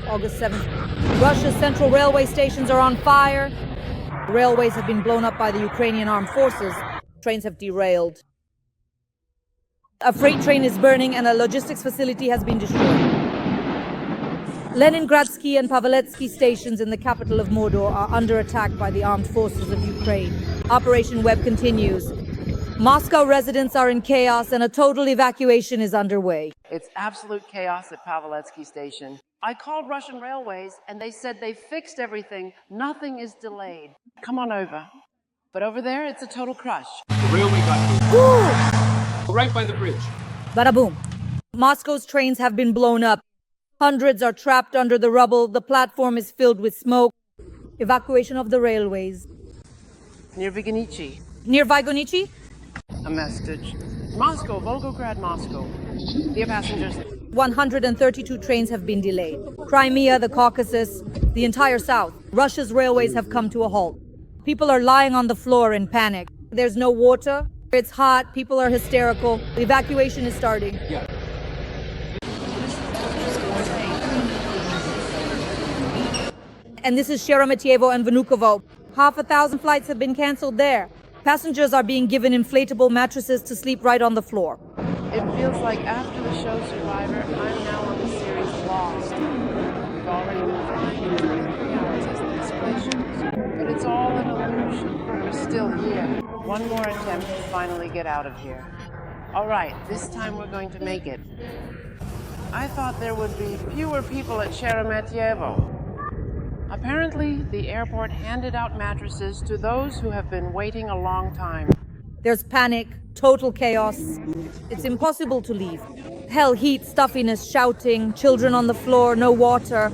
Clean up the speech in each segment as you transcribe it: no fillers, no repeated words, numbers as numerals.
August 7th. Russia's central railway stations are on fire. Railways have been blown up by the Ukrainian armed forces. Trains have derailed. A freight train is burning and a logistics facility has been destroyed. Leningradsky and Paveletsky stations in the capital of Mordor are under attack by the armed forces of Ukraine. Operation Web continues. Moscow residents are in chaos and a total evacuation is underway. It's absolute chaos at Paveletsky station. I called Russian Railways and they said they fixed everything. Nothing is delayed. Come on over. But over there, it's a total crush. The railway got hit. Right by the bridge. Bada boom. Moscow's trains have been blown up. Hundreds are trapped under the rubble. The platform is filled with smoke. Evacuation of the railways. Near Vigonichi. Near Vigonichi? A message. Moscow, Volgograd, Moscow. Dear passengers. 132 trains have been delayed. Crimea, the Caucasus, the entire south. Russia's railways have come to a halt. People are lying on the floor in panic. There's no water. It's hot. People are hysterical. The evacuation is starting. Yeah. And this is Sheremetyevo and Vnukovo. 1,000 flights have been canceled there. Passengers are being given inflatable mattresses to sleep right on the floor. It feels like after the show Survivor, I'm now on the series Lost. We've already been flying for 3 hours as the Escalation. But it's all an illusion. We're still here. One more attempt to finally get out of here. All right, this time we're going to make it. I thought there would be fewer people at Sheremetyevo. Apparently, the airport handed out mattresses to those who have been waiting a long time. There's panic, total chaos. It's impossible to leave. Hell, heat, stuffiness, shouting, children on the floor, no water.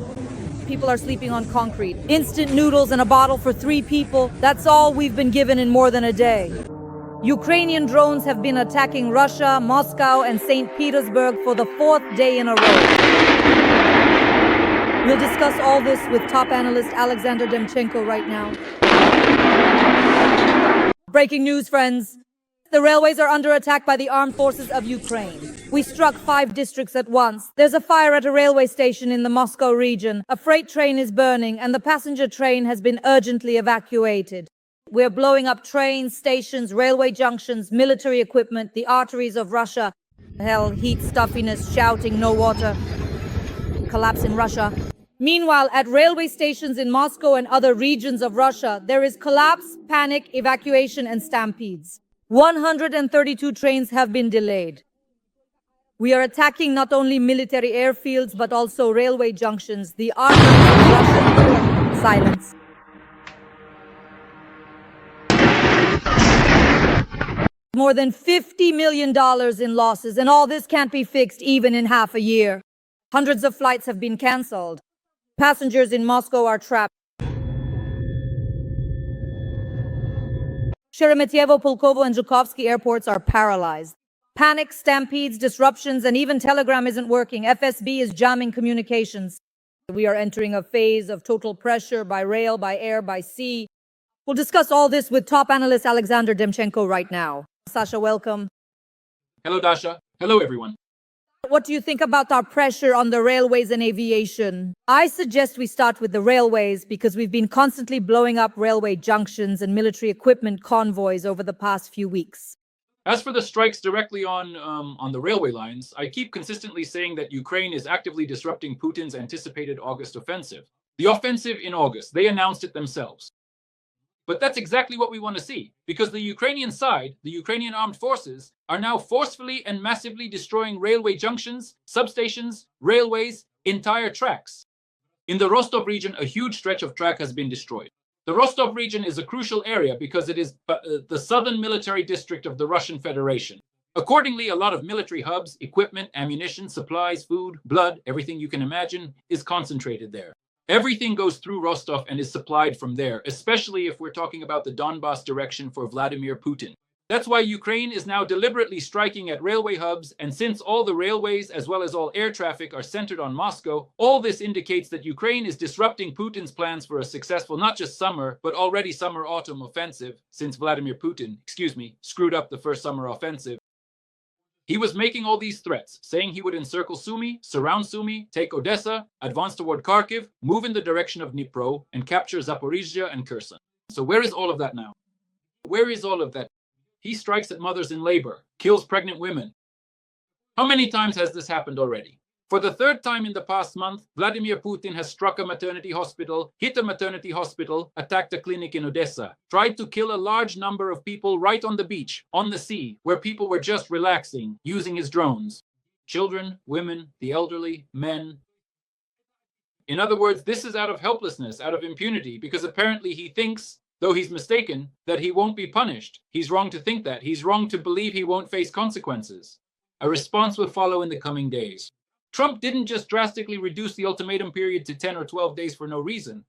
People are sleeping on concrete. Instant noodles and a bottle for 3 people. That's all we've been given in more than a day. Ukrainian drones have been attacking Russia, Moscow, and St. Petersburg for the 4th day in a row. We'll discuss all this with top analyst Alexander Demchenko right now. Breaking news, friends. The railways are under attack by the armed forces of Ukraine. We struck 5 districts at once. There's a fire at a railway station in the Moscow region. A freight train is burning and the passenger train has been urgently evacuated. We're blowing up trains, stations, railway junctions, military equipment, the arteries of Russia. Hell, heat, stuffiness, shouting, no water. Collapse in Russia. Meanwhile, at railway stations in Moscow and other regions of Russia, there is collapse, panic, evacuation, and stampedes. 132 trains have been delayed. We are attacking not only military airfields, but also railway junctions, the arteries of Russia. Silence. More than $50 million in losses, and all this can't be fixed even in half a year. Hundreds of flights have been cancelled. Passengers in Moscow are trapped. Sheremetyevo, Pulkovo, and Zhukovsky airports are paralyzed. Panic, stampedes, disruptions, and even Telegram isn't working. FSB is jamming communications. We are entering a phase of total pressure by rail, by air, by sea. We'll discuss all this with top analyst Alexander Demchenko right now. Sasha, welcome. Hello, Dasha. Hello, everyone. What do you think about our pressure on the railways and aviation? I suggest we start with the railways because we've been constantly blowing up railway junctions and military equipment convoys over the past few weeks. As for the strikes directly on the railway lines, I keep consistently saying that Ukraine is actively disrupting Putin's anticipated August offensive. The offensive in August, they announced it themselves. But that's exactly what we want to see, because the Ukrainian side, the Ukrainian armed forces, are now forcefully and massively destroying railway junctions, substations, railways, entire tracks. In the Rostov region, a huge stretch of track has been destroyed. The Rostov region is a crucial area because it is the southern military district of the Russian Federation. Accordingly, a lot of military hubs, equipment, ammunition, supplies, food, blood, everything you can imagine is concentrated there. Everything goes through Rostov and is supplied from there, especially if we're talking about the Donbas direction for Vladimir Putin. That's why Ukraine is now deliberately striking at railway hubs, and since all the railways as well as all air traffic are centered on Moscow, all this indicates that Ukraine is disrupting Putin's plans for a successful not just summer, but already summer-autumn offensive, since Vladimir Putin, screwed up the first summer offensive. He was making all these threats, saying he would encircle Sumy, surround Sumy, take Odessa, advance toward Kharkiv, move in the direction of Dnipro, and capture Zaporizhia and Kherson. So where is all of that now? Where is all of that? He strikes at mothers in labor, kills pregnant women. How many times has this happened already? For the third time in the past month, Vladimir Putin has struck a maternity hospital, hit a maternity hospital, attacked a clinic in Odessa, tried to kill a large number of people right on the beach, on the sea, where people were just relaxing, using his drones. Children, women, the elderly, men. In other words, this is out of helplessness, out of impunity, because apparently he thinks, though he's mistaken, that he won't be punished. He's wrong to think that. He's wrong to believe he won't face consequences. A response will follow in the coming days. Trump didn't just drastically reduce the ultimatum period to 10 or 12 days for no reason.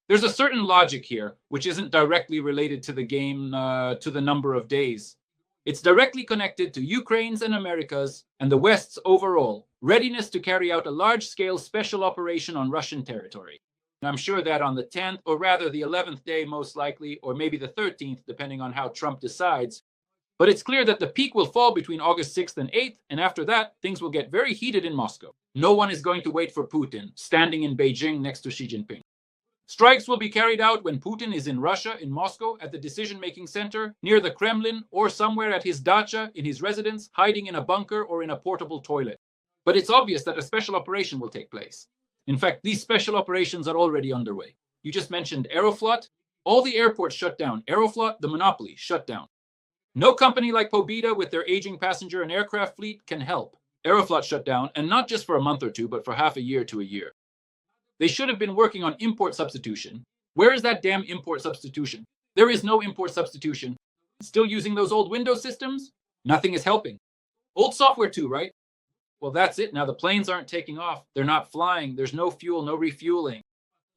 There's a certain logic here, which isn't directly related to the game, to the number of days. It's directly connected to Ukraine's and America's, and the West's overall readiness to carry out a large-scale special operation on Russian territory. And I'm sure that on the 10th, or rather the 11th day most likely, or maybe the 13th, depending on how Trump decides, but it's clear that the peak will fall between August 6th and 8th, and after that, things will get very heated in Moscow. No one is going to wait for Putin, standing in Beijing next to Xi Jinping. Strikes will be carried out when Putin is in Russia, in Moscow, at the decision-making center, near the Kremlin, or somewhere at his Dasha, in his residence, hiding in a bunker or in a portable toilet. But it's obvious that a special operation will take place. In fact, these special operations are already underway. You just mentioned Aeroflot. All the airports shut down. Aeroflot, the monopoly, shut down. No company like Pobeda with their aging passenger and aircraft fleet can help. Aeroflot shut down, and not just for a month or two, but for half a year to a year. They should have been working on import substitution. Where is that damn import substitution? There is no import substitution. Still using those old Windows systems? Nothing is helping. Old software too, right? Well, that's it. Now the planes aren't taking off. They're not flying. There's no fuel, no refueling.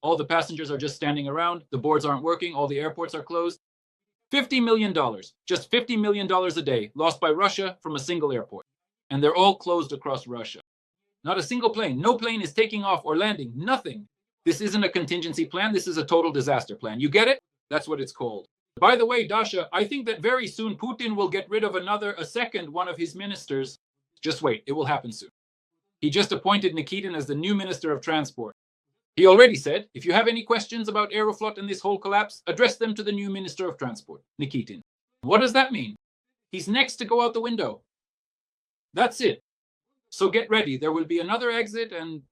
All the passengers are just standing around. The boards aren't working. All the airports are closed. $50 million, just $50 million a day lost by Russia from a single airport. And they're all closed across Russia. Not a single plane. No plane is taking off or landing. Nothing. This isn't a contingency plan. This is a total disaster plan. You get it? That's what it's called. By the way, Dasha, I think that very soon Putin will get rid of a second one of his ministers. Just wait. It will happen soon. He just appointed Nikitin as the new Minister of Transport. He already said, if you have any questions about Aeroflot and this whole collapse, address them to the new Minister of Transport, Nikitin. What does that mean? He's next to go out the window. That's it. So get ready. There will be another exit, and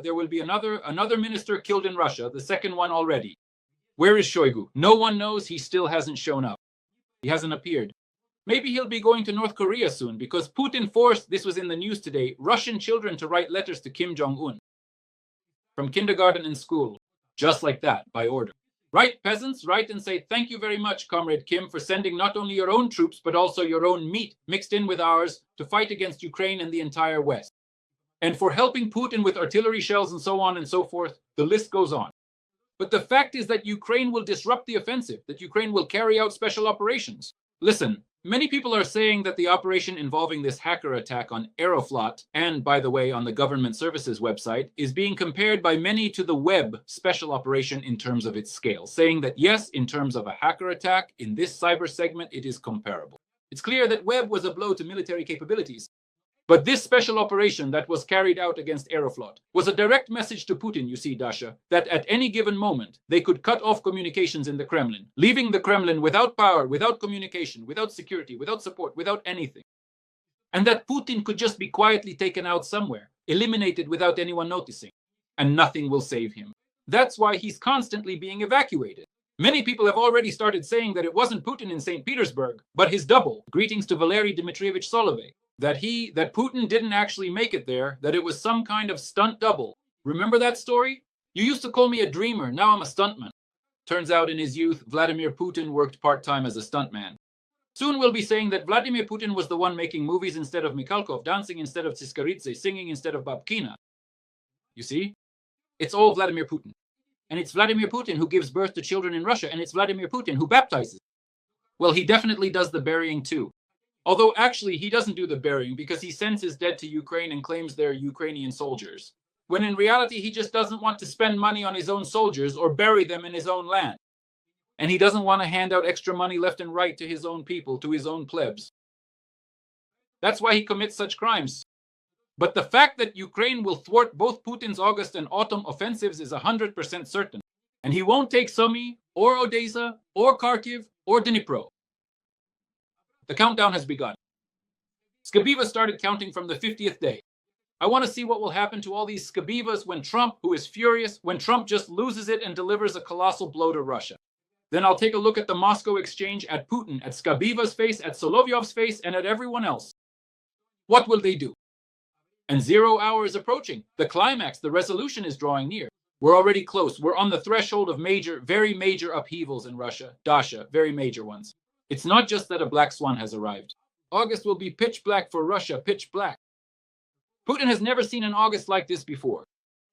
there will be another minister killed in Russia, the second one already. Where is Shoigu? No one knows. He still hasn't shown up. He hasn't appeared. Maybe he'll be going to North Korea soon, because Putin forced, this was in the news today, Russian children to write letters to Kim Jong-un. From kindergarten and school, just like that, by order. Write, peasants, write and say, thank you very much, Comrade Kim, for sending not only your own troops, but also your own meat mixed in with ours to fight against Ukraine and the entire West. And for helping Putin with artillery shells and so on and so forth, the list goes on. But the fact is that Ukraine will disrupt the offensive, that Ukraine will carry out special operations. Listen, many people are saying that the operation involving this hacker attack on Aeroflot, and by the way, on the government services website, is being compared by many to the Webb special operation in terms of its scale, saying that yes, in terms of a hacker attack, in this cyber segment, it is comparable. It's clear that Webb was a blow to military capabilities. But this special operation that was carried out against Aeroflot was a direct message to Putin, you see, Dasha, that at any given moment, they could cut off communications in the Kremlin, leaving the Kremlin without power, without communication, without security, without support, without anything. And that Putin could just be quietly taken out somewhere, eliminated without anyone noticing, and nothing will save him. That's why he's constantly being evacuated. Many people have already started saying that it wasn't Putin in St. Petersburg, but his double, greetings to Valery Dmitrievich Solovey, that Putin didn't actually make it there, that it was some kind of stunt double. Remember that story? You used to call me a dreamer, now I'm a stuntman. Turns out in his youth, Vladimir Putin worked part-time as a stuntman. Soon we'll be saying that Vladimir Putin was the one making movies instead of Mikhalkov, dancing instead of Tsiskaridze, singing instead of Babkina. You see? It's all Vladimir Putin. And it's Vladimir Putin who gives birth to children in Russia, and it's Vladimir Putin who baptizes. Well, he definitely does the burying too. Although actually he doesn't do the burying because he sends his dead to Ukraine and claims they're Ukrainian soldiers. When in reality he just doesn't want to spend money on his own soldiers or bury them in his own land. And he doesn't want to hand out extra money left and right to his own people, to his own plebs. That's why he commits such crimes. But the fact that Ukraine will thwart both Putin's August and autumn offensives is 100% certain. And he won't take Sumy, or Odessa, or Kharkiv, or Dnipro. The countdown has begun. Skabiva started counting from the 50th day. I want to see what will happen to all these Skabivas when Trump, who is furious, when Trump just loses it and delivers a colossal blow to Russia. Then I'll take a look at the Moscow exchange, at Putin, at Skabiva's face, at Solovyov's face, and at everyone else. What will they do? And 0 hour is approaching. The climax, the resolution is drawing near. We're already close. We're on the threshold of major, very major upheavals in Russia. Dasha, very major ones. It's not just that a black swan has arrived. August will be pitch black for Russia, pitch black. Putin has never seen an August like this before.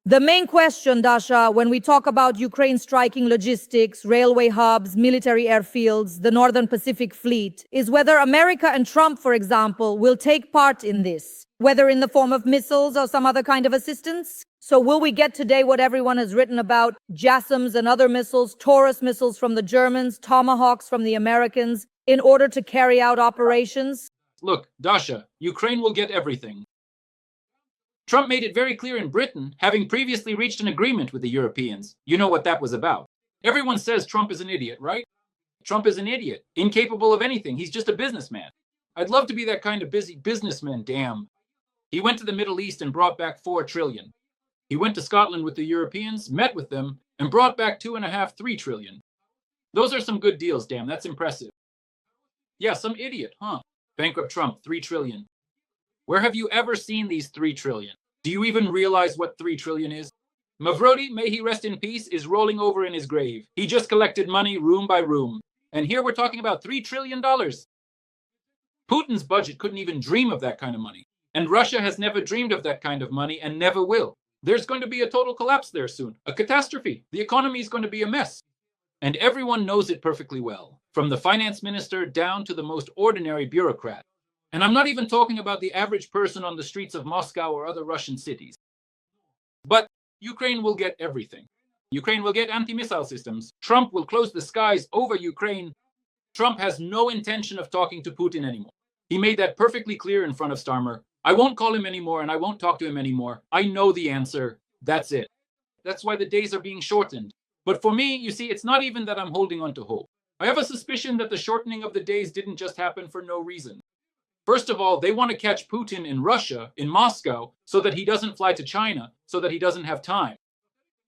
The main question, Dasha, when we talk about Ukraine striking logistics, railway hubs, military airfields, the Northern Pacific Fleet, is whether America and Trump, for example, will take part in this, whether in the form of missiles or some other kind of assistance. So will we get today what everyone has written about, JASSMs and other missiles, Taurus missiles from the Germans, Tomahawks from the Americans, in order to carry out operations? Look, Dasha, Ukraine will get everything. Trump made it very clear in Britain, having previously reached an agreement with the Europeans. You know what that was about. Everyone says Trump is an idiot, right? Trump is an idiot, incapable of anything. He's just a businessman. I'd love to be that kind of busy businessman, damn. He went to the Middle East and brought back 4 trillion. He went to Scotland with the Europeans, met with them, and brought back 2.5, 3 trillion. Those are some good deals, damn. That's impressive. Yeah, some idiot, huh? Bankrupt Trump, 3 trillion. Where have you ever seen these 3 trillion? Do you even realize what 3 trillion is? Mavrodi, may he rest in peace, is rolling over in his grave. He just collected money room by room. And here we're talking about $3 trillion. Putin's budget couldn't even dream of that kind of money. And Russia has never dreamed of that kind of money and never will. There's going to be a total collapse there soon. A catastrophe. The economy is going to be a mess. And everyone knows it perfectly well. From the finance minister down to the most ordinary bureaucrat. And I'm not even talking about the average person on the streets of Moscow or other Russian cities. But Ukraine will get everything. Ukraine will get anti-missile systems. Trump will close the skies over Ukraine. Trump has no intention of talking to Putin anymore. He made that perfectly clear in front of Starmer. I won't call him anymore and I won't talk to him anymore. I know the answer. That's it. That's why the days are being shortened. But for me, you see, it's not even that I'm holding on to hope. I have a suspicion that the shortening of the days didn't just happen for no reason. First of all, they want to catch Putin in Russia, in Moscow, so that he doesn't fly to China, so that he doesn't have time.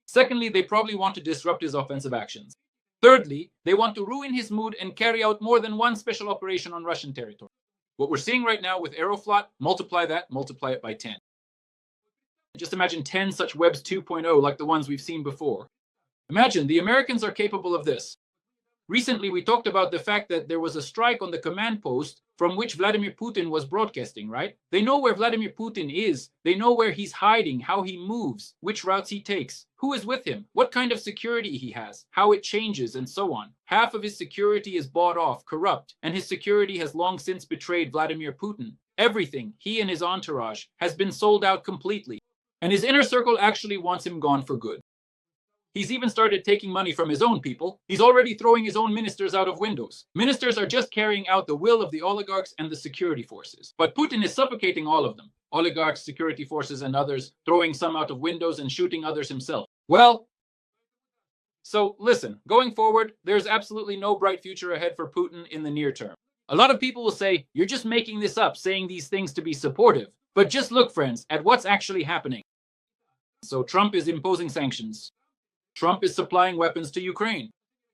Secondly, they probably want to disrupt his offensive actions. Thirdly, they want to ruin his mood and carry out more than one special operation on Russian territory. What we're seeing right now with Aeroflot, multiply it by 10. Just imagine 10 such Webs 2.0 like the ones we've seen before. Imagine, the Americans are capable of this. Recently, we talked about the fact that there was a strike on the command post from which Vladimir Putin was broadcasting, right? They know where Vladimir Putin is. They know where he's hiding, how he moves, which routes he takes, who is with him, what kind of security he has, how it changes, and so on. Half of his security is bought off, corrupt, and his security has long since betrayed Vladimir Putin. Everything, he and his entourage, has been sold out completely. And his inner circle actually wants him gone for good. He's even started taking money from his own people. He's already throwing his own ministers out of windows. Ministers are just carrying out the will of the oligarchs and the security forces. But Putin is suffocating all of them. Oligarchs, security forces, and others, throwing some out of windows and shooting others himself. Well, so listen, going forward, there's absolutely no bright future ahead for Putin in the near term. A lot of people will say, you're just making this up, saying these things to be supportive. But just look, friends, at what's actually happening. So Trump is imposing sanctions. Trump is supplying weapons to Ukraine.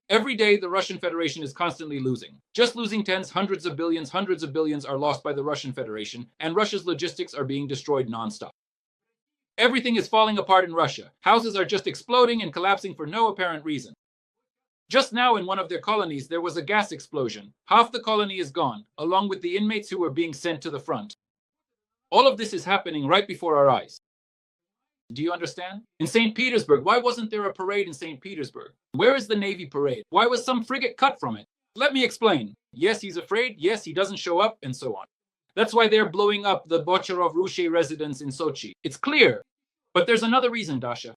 Every day, the Russian Federation is constantly losing. Just losing tens, hundreds of billions are lost by the Russian Federation, and Russia's logistics are being destroyed nonstop. Everything is falling apart in Russia. Houses are just exploding and collapsing for no apparent reason. Just now, in one of their colonies, there was a gas explosion. Half the colony is gone, along with the inmates who were being sent to the front. All of this is happening right before our eyes. Do you understand? In St. Petersburg, why wasn't there a parade in St. Petersburg? Where is the Navy parade? Why was some frigate cut from it? Let me explain. Yes, he's afraid. Yes, he doesn't show up, and so on. That's why they're blowing up the Bocharov-Rushe residence in Sochi. It's clear. But there's another reason, Dasha.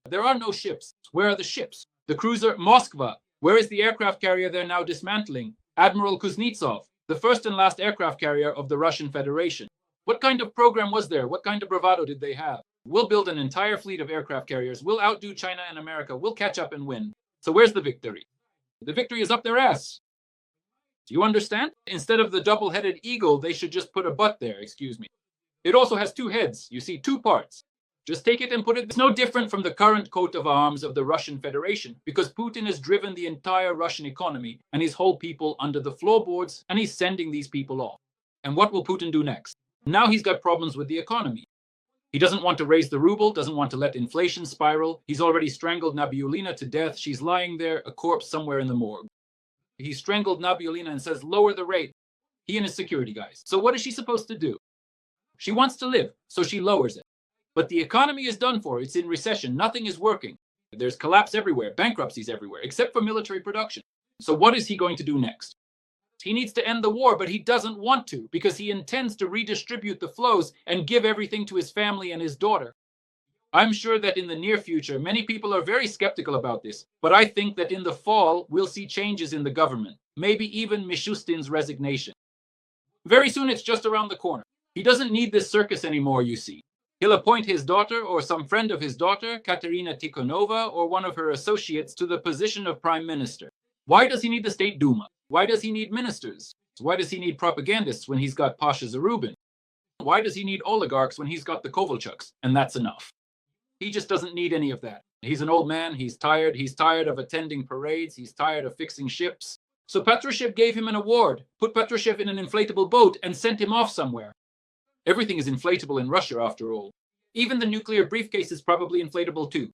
There are no ships. Where are the ships? The cruiser Moskva. Where is the aircraft carrier they're now dismantling? Admiral Kuznetsov. the first and last aircraft carrier of the Russian Federation. What kind of program was there? What kind of bravado did they have? We'll build an entire fleet of aircraft carriers. We'll outdo China and America. We'll catch up and win. So where's the victory? The victory is up their ass. Do you understand? Instead of the double-headed eagle, they should just put a butt there, excuse me. It also has two heads, you see, two parts. Just take it and put it. It's no different from the current coat of arms of the Russian Federation, because Putin has driven the entire Russian economy and his whole people under the floorboards, and he's sending these people off. And what will Putin do next? Now he's got problems with the economy. He doesn't want to raise the ruble, doesn't want to let inflation spiral. He's already strangled Nabiulina to death. She's lying there, a corpse somewhere in the morgue. He strangled Nabiulina and says, lower the rate. He and his security guys. So what is she supposed to do? She wants to live, so she lowers it. But the economy is done for. It's in recession. Nothing is working. There's collapse everywhere, bankruptcies everywhere, except for military production. So what is he going to do next? He needs to end the war, but he doesn't want to, because he intends to redistribute the flows and give everything to his family and his daughter. I'm sure that in the near future, many people are very skeptical about this, but I think that in the fall, we'll see changes in the government, maybe even Mishustin's resignation. Very soon, it's just around the corner. He doesn't need this circus anymore, you see. He'll appoint his daughter or some friend of his daughter, Katerina Tikhonova, or one of her associates to the position of prime minister. Why does he need the State Duma? Why does he need ministers? Why does he need propagandists when he's got Pasha Zarubin? Why does he need oligarchs when he's got the Kovalchuks? And that's enough. He just doesn't need any of that. He's an old man, he's tired of attending parades, he's tired of fixing ships. So Patrushev gave him an award, put Patrushev in an inflatable boat and sent him off somewhere. Everything is inflatable in Russia after all. Even the nuclear briefcase is probably inflatable too.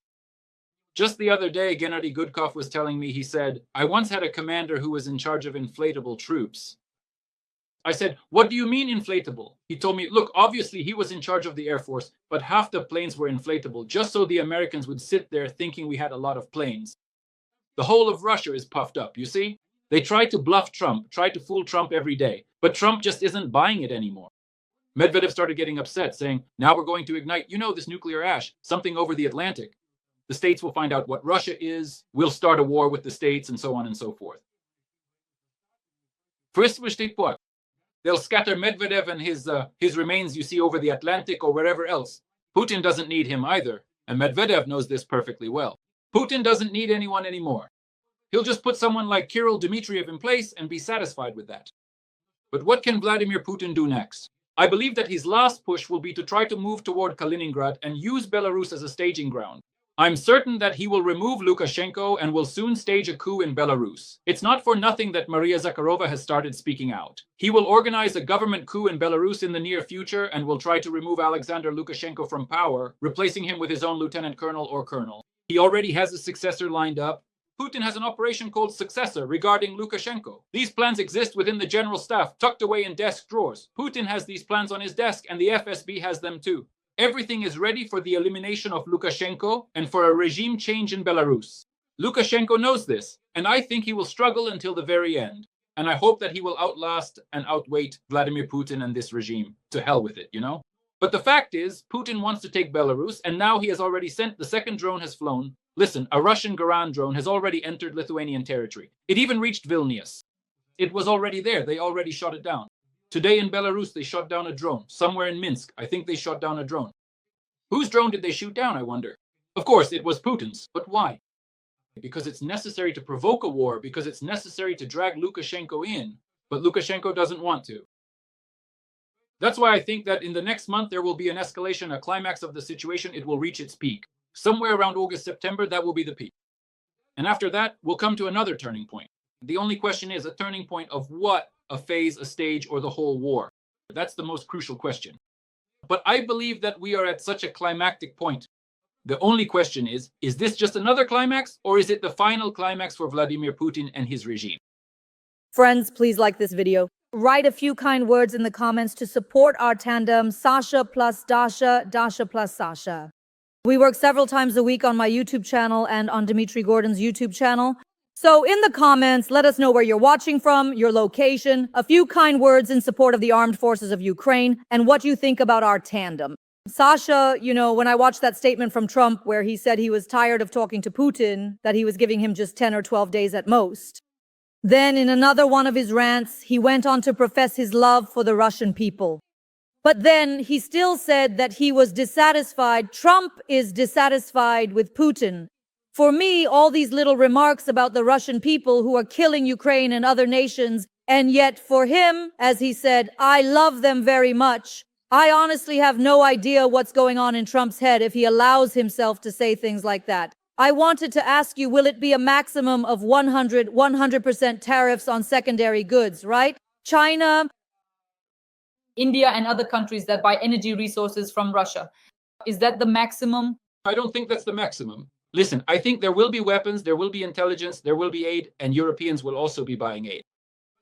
Just the other day, Gennady Gudkov was telling me, he said, I once had a commander who was in charge of inflatable troops. I said, what do you mean inflatable? He told me, look, obviously he was in charge of the Air Force, but half the planes were inflatable, just so the Americans would sit there thinking we had a lot of planes. The whole of Russia is puffed up, you see? They try to bluff Trump, try to fool Trump every day, but Trump just isn't buying it anymore. Medvedev started getting upset, saying, now we're going to ignite, this nuclear ash, something over the Atlantic. The states will find out what Russia is, we'll start a war with the states, and so on and so forth. First, they'll scatter Medvedev and his remains, you see, over the Atlantic or wherever else. Putin doesn't need him either, and Medvedev knows this perfectly well. Putin doesn't need anyone anymore. He'll just put someone like Kirill Dmitriev in place and be satisfied with that. But what can Vladimir Putin do next? I believe that his last push will be to try to move toward Kaliningrad and use Belarus as a staging ground. I'm certain that he will remove Lukashenko and will soon stage a coup in Belarus. It's not for nothing that Maria Zakharova has started speaking out. He will organize a government coup in Belarus in the near future and will try to remove Alexander Lukashenko from power, replacing him with his own lieutenant colonel or colonel. He already has a successor lined up. Putin has an operation called Successor regarding Lukashenko. These plans exist within the general staff, tucked away in desk drawers. Putin has these plans on his desk and the FSB has them too. Everything is ready for the elimination of Lukashenko and for a regime change in Belarus. Lukashenko knows this, and I think he will struggle until the very end. And I hope that he will outlast and outwait Vladimir Putin and this regime. To hell with it, But the fact is, Putin wants to take Belarus, and now he has already sent, the second drone has flown. Listen, a Russian Garan drone has already entered Lithuanian territory. It even reached Vilnius. It was already there. They already shot it down. Today in Belarus, they shot down a drone. Somewhere in Minsk, I think they shot down a drone. Whose drone did they shoot down, I wonder? Of course, it was Putin's. But why? Because it's necessary to provoke a war, because it's necessary to drag Lukashenko in. But Lukashenko doesn't want to. That's why I think that in the next month, there will be an escalation, a climax of the situation. It will reach its peak. Somewhere around August, September, that will be the peak. And after that, we'll come to another turning point. The only question is a turning point of what? A phase, a stage, or the whole war? That's the most crucial question. But I believe that we are at such a climactic point. The only question is this just another climax, or is it the final climax for Vladimir Putin and his regime? Friends, please like this video. Write a few kind words in the comments to support our tandem, Sasha plus Dasha, Dasha plus Sasha. We work several times a week on my YouTube channel and on Dmitry Gordon's YouTube channel. So in the comments, let us know where you're watching from, your location, a few kind words in support of the armed forces of Ukraine, and what you think about our tandem. Sasha, when I watched that statement from Trump where he said he was tired of talking to Putin, that he was giving him just 10 or 12 days at most. Then, in another one of his rants, he went on to profess his love for the Russian people. But then he still said that he was dissatisfied. Trump is dissatisfied with Putin. For me, all these little remarks about the Russian people who are killing Ukraine and other nations, and yet for him, as he said, I love them very much. I honestly have no idea what's going on in Trump's head if he allows himself to say things like that. I wanted to ask you, will it be a maximum of 100% tariffs on secondary goods, right? China, India and other countries that buy energy resources from Russia. Is that the maximum? I don't think that's the maximum. Listen, I think there will be weapons, there will be intelligence, there will be aid, and Europeans will also be buying aid.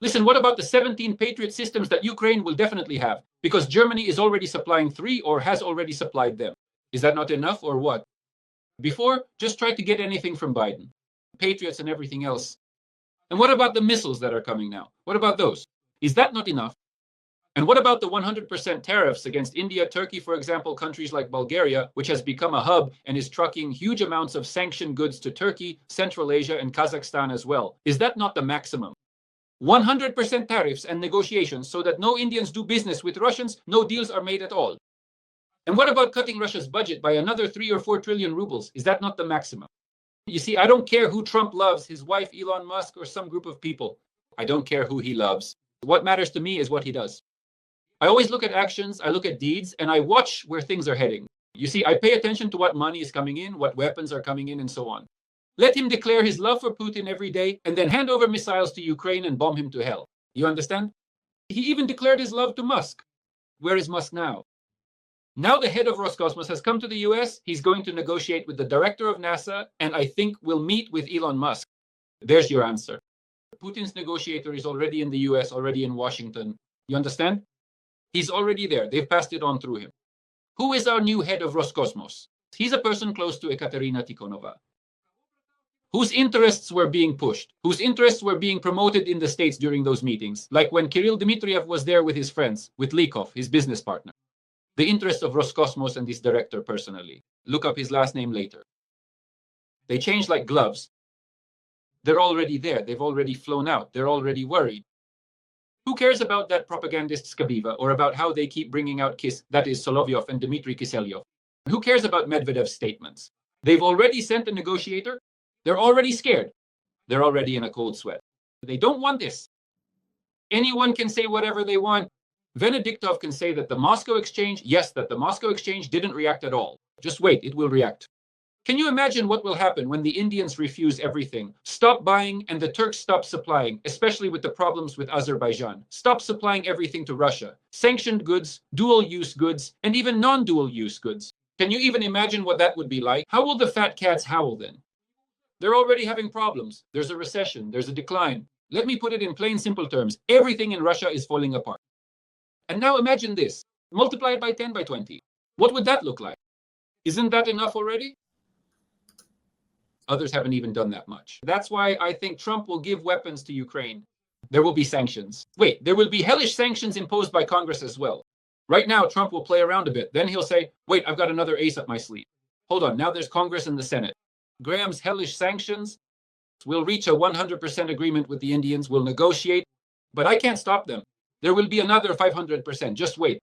Listen, what about the 17 Patriot systems that Ukraine will definitely have? Because Germany is already supplying 3 or has already supplied them. Is that not enough or what? Before, just try to get anything from Biden. Patriots and everything else. And what about the missiles that are coming now? What about those? Is that not enough? And what about the 100% tariffs against India, Turkey, for example, countries like Bulgaria, which has become a hub and is trucking huge amounts of sanctioned goods to Turkey, Central Asia, and Kazakhstan as well? Is that not the maximum? 100% tariffs and negotiations so that no Indians do business with Russians, no deals are made at all. And what about cutting Russia's budget by another 3 or 4 trillion rubles? Is that not the maximum? You see, I don't care who Trump loves, his wife, Elon Musk, or some group of people. I don't care who he loves. What matters to me is what he does. I always look at actions, I look at deeds, and I watch where things are heading. You see, I pay attention to what money is coming in, what weapons are coming in, and so on. Let him declare his love for Putin every day, and then hand over missiles to Ukraine and bomb him to hell. You understand? He even declared his love to Musk. Where is Musk now? Now the head of Roscosmos has come to the US. He's going to negotiate with the director of NASA, and I think will meet with Elon Musk. There's your answer. Putin's negotiator is already in the US, already in Washington. You understand? He's already there. They've passed it on through him. Who is our new head of Roscosmos? He's a person close to Ekaterina Tikhonova, whose interests were being pushed, whose interests were being promoted in the States during those meetings, like when Kirill Dmitriev was there with his friends, with Likov, his business partner. The interest of Roscosmos and this director personally. Look up his last name later. They change like gloves. They're already there. They've already flown out. They're already worried. Who cares about that propagandist Skabiva or about how they keep bringing out that is Solovyov and Dmitry Kiselyov? Who cares about Medvedev's statements? They've already sent a negotiator. They're already scared. They're already in a cold sweat. They don't want this. Anyone can say whatever they want. Venediktov can say that the Moscow exchange, yes, that the Moscow exchange didn't react at all. Just wait, it will react. Can you imagine what will happen when the Indians refuse everything, stop buying, and the Turks stop supplying, especially with the problems with Azerbaijan? Stop supplying everything to Russia. Sanctioned goods, dual-use goods, and even non-dual-use goods. Can you even imagine what that would be like? How will the fat cats howl then? They're already having problems. There's a recession. There's a decline. Let me put it in plain, simple terms. Everything in Russia is falling apart. And now imagine this. Multiply it by 10 by 20. What would that look like? Isn't that enough already? Others haven't even done that much. That's why I think Trump will give weapons to Ukraine. There will be sanctions. Wait, there will be hellish sanctions imposed by Congress as well. Right now, Trump will play around a bit. Then he'll say, wait, I've got another ace up my sleeve. Hold on, now there's Congress and the Senate. Graham's hellish sanctions will reach a 100% agreement with the Indians, will negotiate, but I can't stop them. There will be another 500%. Just wait.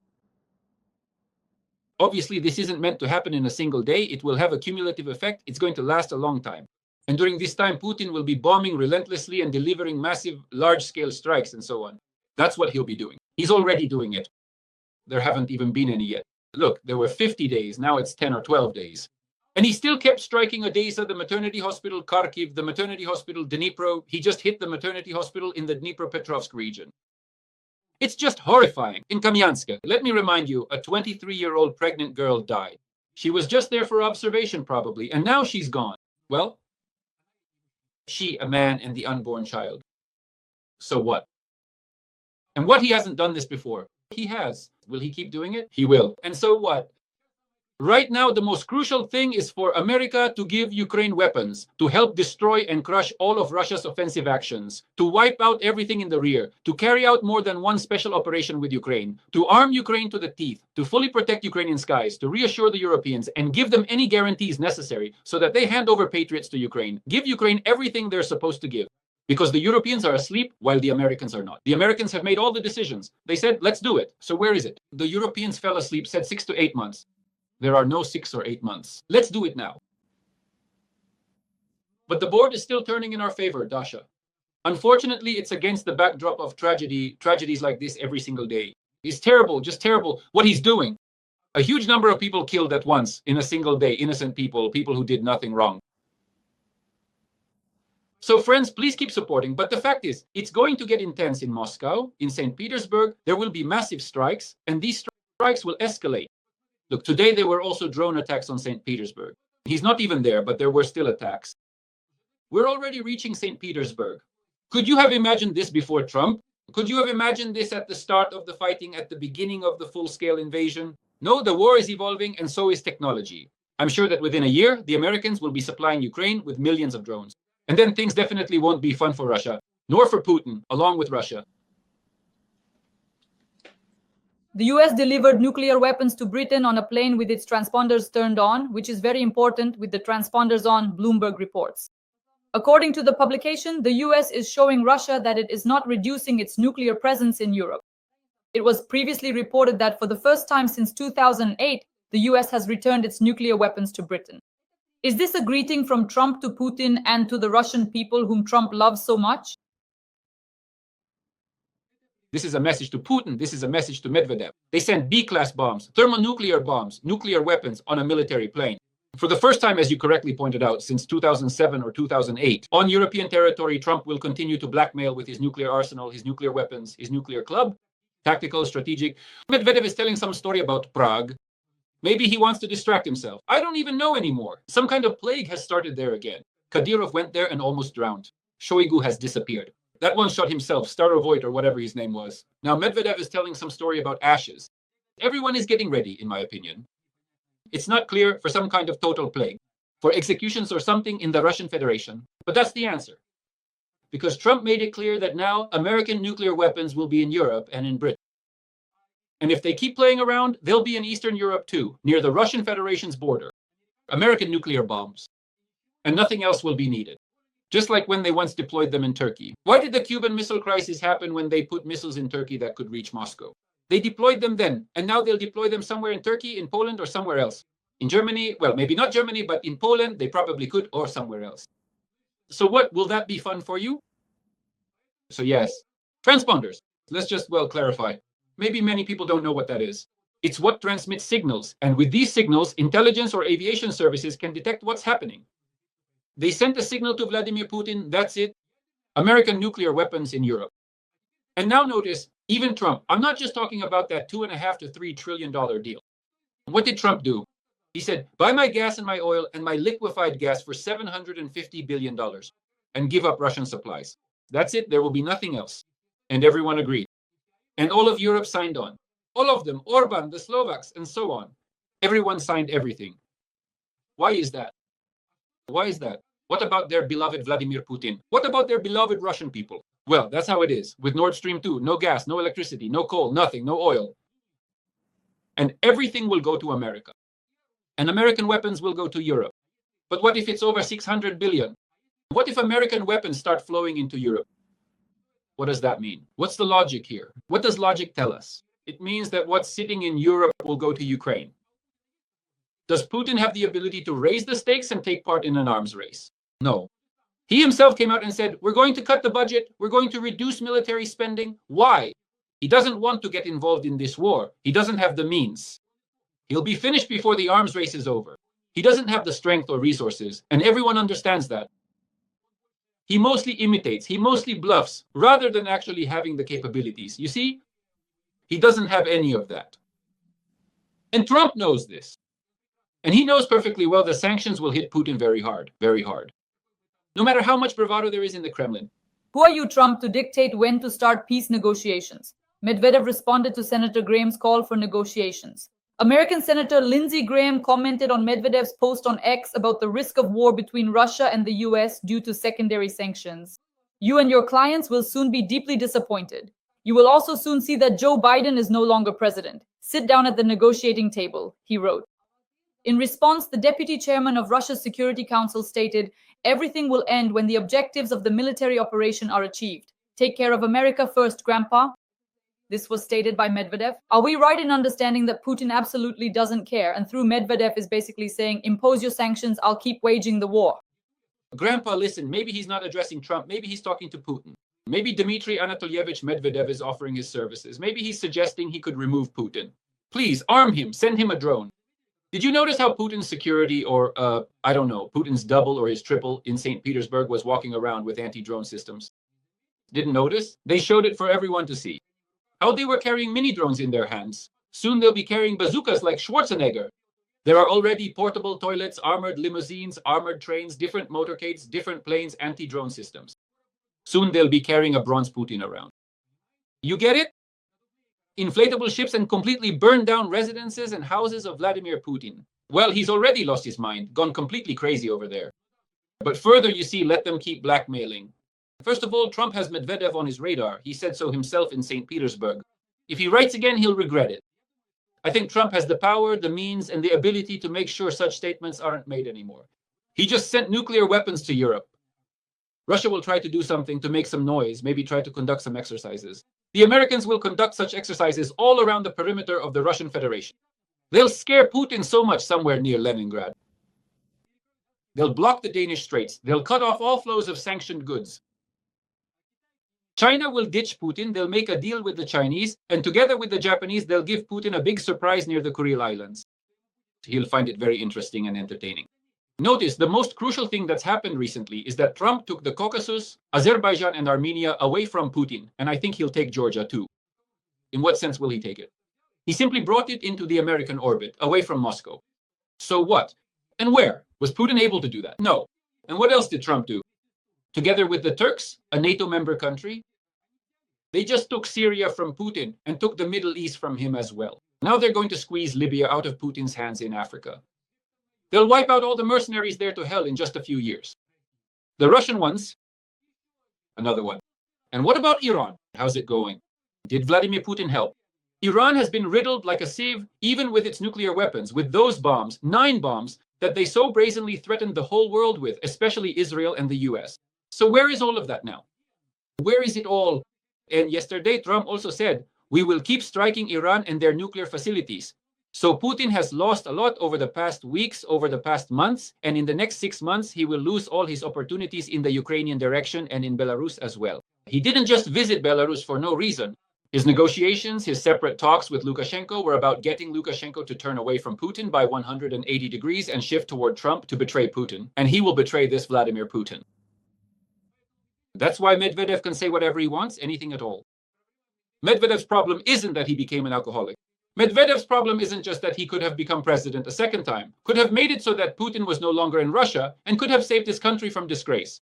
Obviously, this isn't meant to happen in a single day. It will have a cumulative effect. It's going to last a long time. And during this time, Putin will be bombing relentlessly and delivering massive, large-scale strikes and so on. That's what he'll be doing. He's already doing it. There haven't even been any yet. Look, there were 50 days. Now it's 10 or 12 days. And he still kept striking Odessa, the maternity hospital, Kharkiv, the maternity hospital, Dnipro. He just hit the maternity hospital in the Dnipropetrovsk region. It's just horrifying. In Kamyansk, let me remind you, a 23-year-old pregnant girl died. She was just there for observation, probably, and now she's gone. Well, she, a man, and the unborn child. So what? And what, he hasn't done this before? He has. Will he keep doing it? He will. And so what? Right now, the most crucial thing is for America to give Ukraine weapons, to help destroy and crush all of Russia's offensive actions, to wipe out everything in the rear, to carry out more than one special operation with Ukraine, to arm Ukraine to the teeth, to fully protect Ukrainian skies, to reassure the Europeans, and give them any guarantees necessary so that they hand over Patriots to Ukraine. Give Ukraine everything they're supposed to give. Because the Europeans are asleep while the Americans are not. The Americans have made all the decisions. They said, let's do it. So where is it? The Europeans fell asleep, said 6 to 8 months. There are no 6 or 8 months. Let's do it now. But the board is still turning in our favor, Dasha. Unfortunately, it's against the backdrop of tragedies like this every single day. It's terrible, just terrible what he's doing. A huge number of people killed at once in a single day, innocent people, people who did nothing wrong. So friends, please keep supporting. But the fact is, it's going to get intense in Moscow, in St. Petersburg. There will be massive strikes, and these strikes will escalate. Look, today there were also drone attacks on St. Petersburg. He's not even there, but there were still attacks. We're already reaching St. Petersburg. Could you have imagined this before Trump? Could you have imagined this at the start of the fighting, at the beginning of the full-scale invasion? No, the war is evolving, and so is technology. I'm sure that within a year, the Americans will be supplying Ukraine with millions of drones. And then things definitely won't be fun for Russia, nor for Putin, along with Russia. The US delivered nuclear weapons to Britain on a plane with its transponders turned on, which is very important with the transponders on, Bloomberg reports. According to the publication, the US is showing Russia that it is not reducing its nuclear presence in Europe. It was previously reported that for the first time since 2008, the US has returned its nuclear weapons to Britain. Is this a greeting from Trump to Putin and to the Russian people whom Trump loves so much? This is a message to Putin. This is a message to Medvedev. They sent B-class bombs, thermonuclear bombs, nuclear weapons on a military plane. For the first time, as you correctly pointed out, since 2007 or 2008, on European territory, Trump will continue to blackmail with his nuclear arsenal, his nuclear weapons, his nuclear club, tactical, strategic. Medvedev is telling some story about Prague. Maybe he wants to distract himself. I don't even know anymore. Some kind of plague has started there again. Kadyrov went there and almost drowned. Shoigu has disappeared. That one shot himself, Starovoyt or whatever his name was. Now Medvedev is telling some story about ashes. Everyone is getting ready, in my opinion. It's not clear for some kind of total plague, for executions or something in the Russian Federation. But that's the answer. Because Trump made it clear that now American nuclear weapons will be in Europe and in Britain. And if they keep playing around, they'll be in Eastern Europe too, near the Russian Federation's border. American nuclear bombs. And nothing else will be needed. Just like when they once deployed them in Turkey. Why did the Cuban Missile Crisis happen when they put missiles in Turkey that could reach Moscow? They deployed them then, and now they'll deploy them somewhere in Turkey, in Poland, or somewhere else. In Germany, well, maybe not Germany, but in Poland, they probably could, or somewhere else. So what, will that be fun for you? So yes, transponders. Let's just, well, clarify. Maybe many people don't know what that is. It's what transmits signals, and with these signals, intelligence or aviation services can detect what's happening. They sent a signal to Vladimir Putin, that's it. American nuclear weapons in Europe. And now notice, even Trump, I'm not just talking about that $2.5 to $3 trillion deal. What did Trump do? He said, buy my gas and my oil and my liquefied gas for $750 billion and give up Russian supplies. That's it, there will be nothing else. And everyone agreed. And all of Europe signed on. All of them, Orban, the Slovaks, and so on. Everyone signed everything. Why is that? Why is that? What about their beloved Vladimir Putin? What about their beloved Russian people? Well, that's how it is. With Nord Stream 2, no gas, no electricity, no coal, nothing, no oil. And everything will go to America. And American weapons will go to Europe. But what if it's over 600 billion? What if American weapons start flowing into Europe? What does that mean? What's the logic here? What does logic tell us? It means that what's sitting in Europe will go to Ukraine. Does Putin have the ability to raise the stakes and take part in an arms race? No. He himself came out and said, we're going to cut the budget. We're going to reduce military spending. Why? He doesn't want to get involved in this war. He doesn't have the means. He'll be finished before the arms race is over. He doesn't have the strength or resources, and everyone understands that. He mostly imitates, he mostly bluffs, rather than actually having the capabilities. You see, he doesn't have any of that. And Trump knows this. And he knows perfectly well the sanctions will hit Putin very hard, very hard. No matter how much bravado there is in the Kremlin. Who are you, Trump, to dictate when to start peace negotiations? Medvedev responded to Senator Graham's call for negotiations. American Senator Lindsey Graham commented on Medvedev's post on X about the risk of war between Russia and the US due to secondary sanctions. You and your clients will soon be deeply disappointed. You will also soon see that Joe Biden is no longer president. Sit down at the negotiating table, he wrote. In response, the deputy chairman of Russia's Security Council stated, "Everything will end when the objectives of the military operation are achieved. Take care of America first, Grandpa." This was stated by Medvedev. Are we right in understanding that Putin absolutely doesn't care, and through Medvedev is basically saying, impose your sanctions, I'll keep waging the war? Grandpa, listen, maybe he's not addressing Trump. Maybe he's talking to Putin. Maybe Dmitry Anatolyevich Medvedev is offering his services. Maybe he's suggesting he could remove Putin. Please, arm him. Send him a drone. Did you notice how Putin's security, or, I don't know, Putin's double or his triple in St. Petersburg was walking around with anti-drone systems? Didn't notice? They showed it for everyone to see. How they were carrying mini drones in their hands. Soon they'll be carrying bazookas like Schwarzenegger. There are already portable toilets, armored limousines, armored trains, different motorcades, different planes, anti-drone systems. Soon they'll be carrying a bronze Putin around. You get it? Inflatable ships and completely burned down residences and houses of Vladimir Putin. Well, he's already lost his mind, gone completely crazy over there. But further, you see, let them keep blackmailing. First of all, Trump has Medvedev on his radar. He said so himself in St. Petersburg. If he writes again, he'll regret it. I think Trump has the power, the means, and the ability to make sure such statements aren't made anymore. He just sent nuclear weapons to Europe. Russia will try to do something to make some noise, maybe try to conduct some exercises. The Americans will conduct such exercises all around the perimeter of the Russian Federation. They'll scare Putin so much somewhere near Leningrad. They'll block the Danish Straits. They'll cut off all flows of sanctioned goods. China will ditch Putin. They'll make a deal with the Chinese, and together with the Japanese, they'll give Putin a big surprise near the Kuril Islands. He'll find it very interesting and entertaining. Notice the most crucial thing that's happened recently is that Trump took the Caucasus, Azerbaijan, and Armenia away from Putin, and I think he'll take Georgia too. In what sense will he take it? He simply brought it into the American orbit, away from Moscow. So what? And where? Was Putin able to do that? No. And what else did Trump do? Together with the Turks, a NATO member country, they just took Syria from Putin and took the Middle East from him as well. Now they're going to squeeze Libya out of Putin's hands in Africa. They'll wipe out all the mercenaries there to hell in just a few years. The Russian ones, another one. And what about Iran? How's it going? Did Vladimir Putin help? Iran has been riddled like a sieve, even with its nuclear weapons, with those bombs, 9 bombs, that they so brazenly threatened the whole world with, especially Israel and the US. So where is all of that now? Where is it all? And yesterday, Trump also said, we will keep striking Iran and their nuclear facilities. So Putin has lost a lot over the past weeks, over the past months, and in the next 6 months, he will lose all his opportunities in the Ukrainian direction and in Belarus as well. He didn't just visit Belarus for no reason. His negotiations, his separate talks with Lukashenko were about getting Lukashenko to turn away from Putin by 180 degrees and shift toward Trump to betray Putin. And he will betray this Vladimir Putin. That's why Medvedev can say whatever he wants, anything at all. Medvedev's problem isn't that he became an alcoholic. Medvedev's problem isn't just that he could have become president a second time, could have made it so that Putin was no longer in Russia, and could have saved his country from disgrace.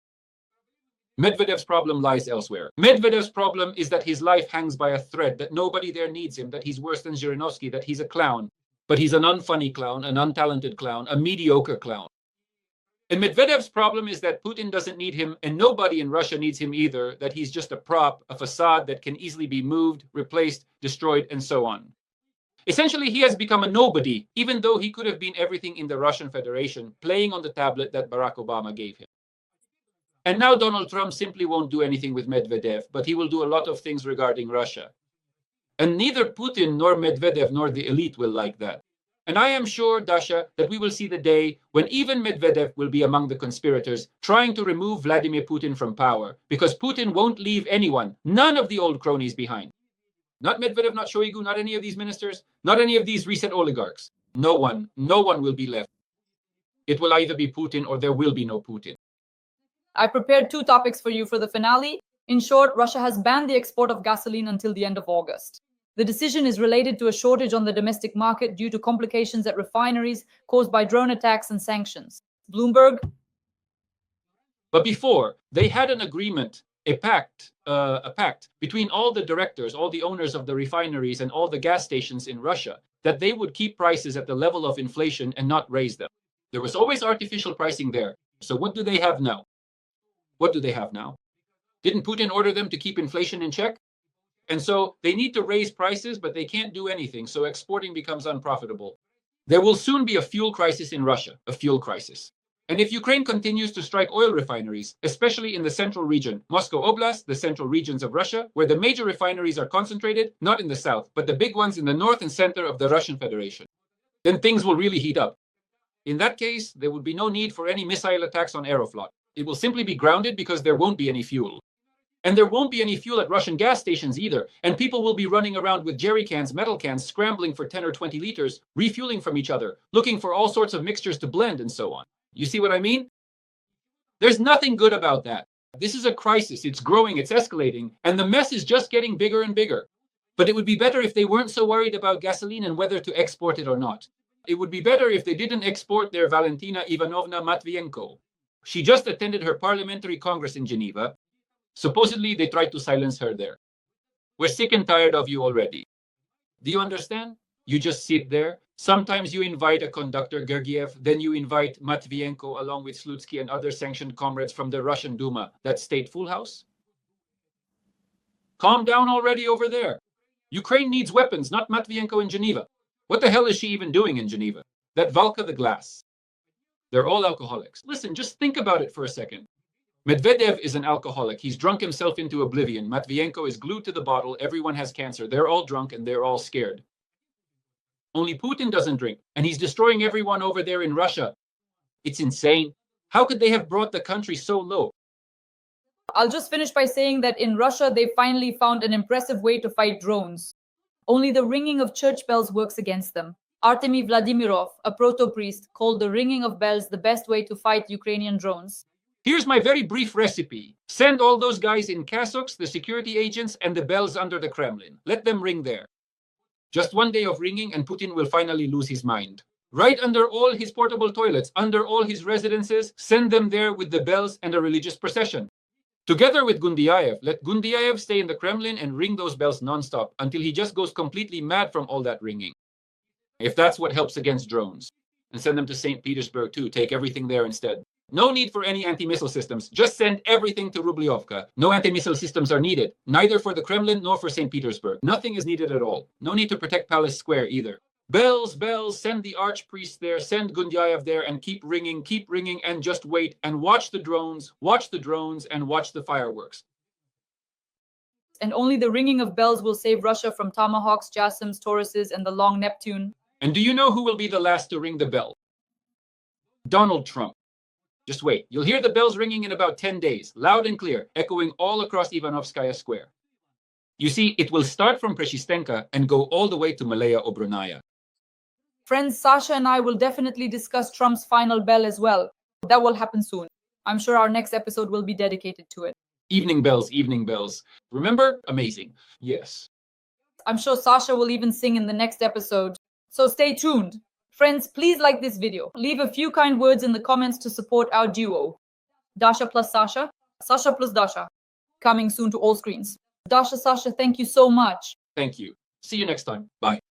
Medvedev's problem lies elsewhere. Medvedev's problem is that his life hangs by a thread, that nobody there needs him, that he's worse than Zhirinovsky, that he's a clown. But he's an unfunny clown, an untalented clown, a mediocre clown. And Medvedev's problem is that Putin doesn't need him, and nobody in Russia needs him either, that he's just a prop, a facade that can easily be moved, replaced, destroyed, and so on. Essentially, he has become a nobody, even though he could have been everything in the Russian Federation, playing on the tablet that Barack Obama gave him. And now Donald Trump simply won't do anything with Medvedev, but he will do a lot of things regarding Russia. And neither Putin nor Medvedev nor the elite will like that. And I am sure, Dasha, that we will see the day when even Medvedev will be among the conspirators trying to remove Vladimir Putin from power, because Putin won't leave anyone, none of the old cronies behind. Not Medvedev, not Shoigu, not any of these ministers, not any of these reset oligarchs. No one will be left. It will either be Putin or there will be no Putin. I prepared 2 topics for you for the finale. In short, Russia has banned the export of gasoline until the end of August. The decision is related to a shortage on the domestic market due to complications at refineries caused by drone attacks and sanctions. Bloomberg. But before, they had an agreement, a pact between all the directors, all the owners of the refineries and all the gas stations in Russia, that they would keep prices at the level of inflation and not raise them. There was always artificial pricing there. So what do they have now? What do they have now? Didn't Putin order them to keep inflation in check? And so they need to raise prices, but they can't do anything. So exporting becomes unprofitable. There will soon be a fuel crisis in Russia, a fuel crisis. And if Ukraine continues to strike oil refineries, especially in the central region, Moscow Oblast, the central regions of Russia, where the major refineries are concentrated, not in the south, but the big ones in the north and center of the Russian Federation, then things will really heat up. In that case, there would be no need for any missile attacks on Aeroflot. It will simply be grounded because there won't be any fuel. And there won't be any fuel at Russian gas stations either, and people will be running around with jerry cans, metal cans, scrambling for 10 or 20 liters, refueling from each other, looking for all sorts of mixtures to blend and so on. You see what I mean? There's nothing good about that. This is a crisis. It's growing, it's escalating, and the mess is just getting bigger and bigger. But it would be better if they weren't so worried about gasoline and whether to export it or not. It would be better if they didn't export their Valentina Ivanovna Matvienko. She just attended her parliamentary congress in Geneva. Supposedly, they tried to silence her there. We're sick and tired of you already. Do you understand? You just sit there. Sometimes you invite a conductor, Gergiev, then you invite Matvienko along with Slutsky and other sanctioned comrades from the Russian Duma, that state full house. Calm down already over there. Ukraine needs weapons, not Matvienko in Geneva. What the hell is she even doing in Geneva? That Valka the glass. They're all alcoholics. Listen, just think about it for a second. Medvedev is an alcoholic. He's drunk himself into oblivion. Matvienko is glued to the bottle. Everyone has cancer. They're all drunk and they're all scared. Only Putin doesn't drink, and he's destroying everyone over there in Russia. It's insane. How could they have brought the country so low? I'll just finish by saying that in Russia, they finally found an impressive way to fight drones. Only the ringing of church bells works against them. Artemy Vladimirov, a proto-priest, called the ringing of bells the best way to fight Ukrainian drones. Here's my very brief recipe. Send all those guys in cassocks, the security agents, and the bells under the Kremlin. Let them ring there. Just one day of ringing and Putin will finally lose his mind. Right under all his portable toilets, under all his residences, send them there with the bells and a religious procession. Together with Gundyaev, let Gundyaev stay in the Kremlin and ring those bells nonstop until he just goes completely mad from all that ringing. If that's what helps against drones. And send them to St. Petersburg too, take everything there instead. No need for any anti-missile systems. Just send everything to Rubliovka. No anti-missile systems are needed, neither for the Kremlin nor for St. Petersburg. Nothing is needed at all. No need to protect Palace Square either. Bells, bells, send the archpriest there, send Gundyaev there, and keep ringing, and just wait, and watch the drones, and watch the fireworks. And only the ringing of bells will save Russia from Tomahawks, Jasoms, Tauruses, and the Long Neptune. And do you know who will be the last to ring the bell? Donald Trump. Just wait. You'll hear the bells ringing in about 10 days, loud and clear, echoing all across Ivanovskaya Square. You see, it will start from Preshistenka and go all the way to Malaya Obrunaya. Friends, Sasha and I will definitely discuss Trump's final bell as well. That will happen soon. I'm sure our next episode will be dedicated to it. Evening bells, evening bells. Remember? Amazing. Yes. I'm sure Sasha will even sing in the next episode. So stay tuned. Friends, please like this video. Leave a few kind words in the comments to support our duo. Dasha plus Sasha, Sasha plus Dasha. Coming soon to all screens. Dasha, Sasha, thank you so much. Thank you. See you next time. Bye.